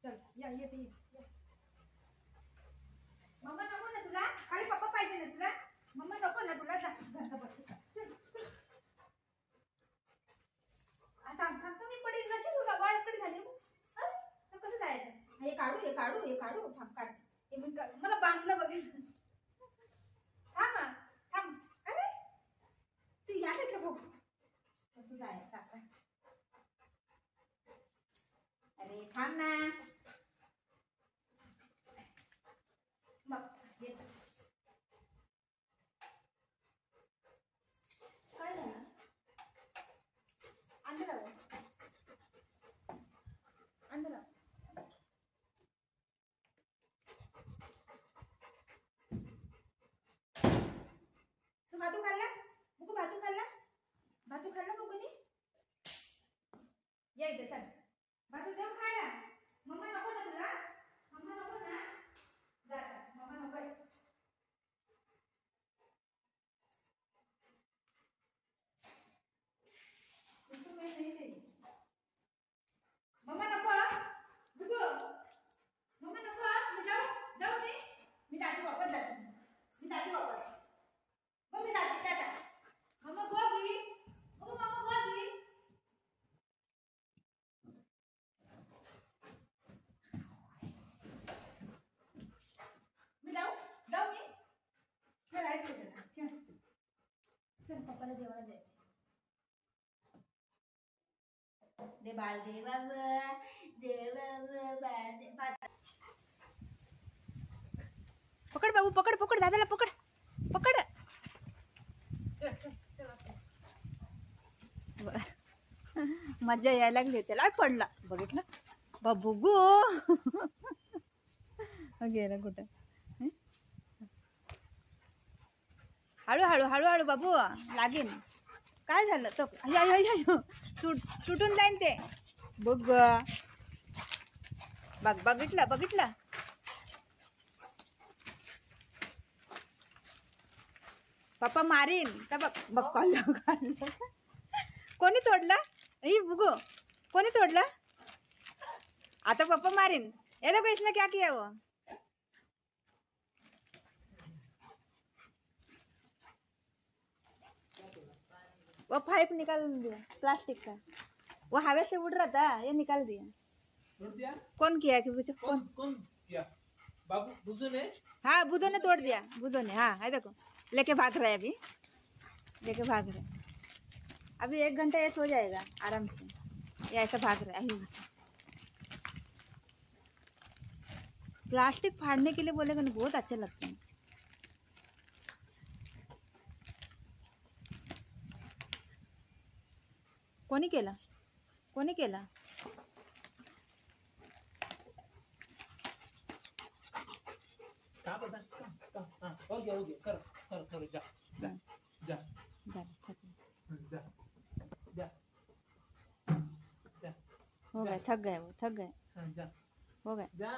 चल या येते ये. मम्मा नको ना तुला? खाली पप्पा पाहिजे ना तुला? मम्मा नको ना तुला? जा घरात बस. चल चल. आता मी पडील कशी तुला वाळकडी झाली. अरे कसं जायचं? हे काढू थांब काढ. हे मला बांधलं बघेल. थांब थांब. अरे ती या साईडला बघ. कसं जायचं आता? अरे थांब ना. मग काय झालं? अंदर आव. अंदर आव. तू भातू खाल्ला? मुकू भातू खाल्ला? भातू खाल्ला मुकुनी? या इथे चल. भातू देऊ खायला. मम्मा नको ना तुला? मम्मा नको ना? जा मम्मा नको. मम्मा नको. बुगू मम्मा नको. मी जाऊ मी जाते वापस जाते. मी जाते वापस. मग मी जाते टाटा. मम्मा गोगी. बघू मम्मा गोगी. मी जाऊ मी खेळायचं त्याला. खेळ. चल पप्पाला जेवायला द्यायचं. दे बाळ दे बाबा. दे बाबा बाळ दे. पकड बाबू पकड दादाला पकड. मज्जा यायला लागली त्याला. पडला बघितलं बाबू गो. गेला कुठं? हळू बाबू लागेल. काय झालं? तो तुटून जाईन ते. बघ बघितलं. पप्पा मारीन तर बघ काढलं. कोणी तोडलं? ही बुगो कोणी तोडलं? आता पप्पा मारीन. ये देखो इसने क्या किया वो पाइप निकाल दिया प्लास्टिक का. वो हवा से उड़ रहा था, ये निकाल दिया. कौन किया कि पूछो? कौन किया? बाबू बुजू ने? हाँ बुधो ने तोड़ दिया. बुधो ने. हाँ है देखो लेके भाग रहे अभी. अभी 1 घंटा ये सो जाएगा आराम से. ये ऐसा भाग रहा है. प्लास्टिक फाड़ने के लिए बोलेगा ना बहुत अच्छे लगते हैं. कोणी केला? हो गया कर जा. हो गए थक गए. जा. हो गए.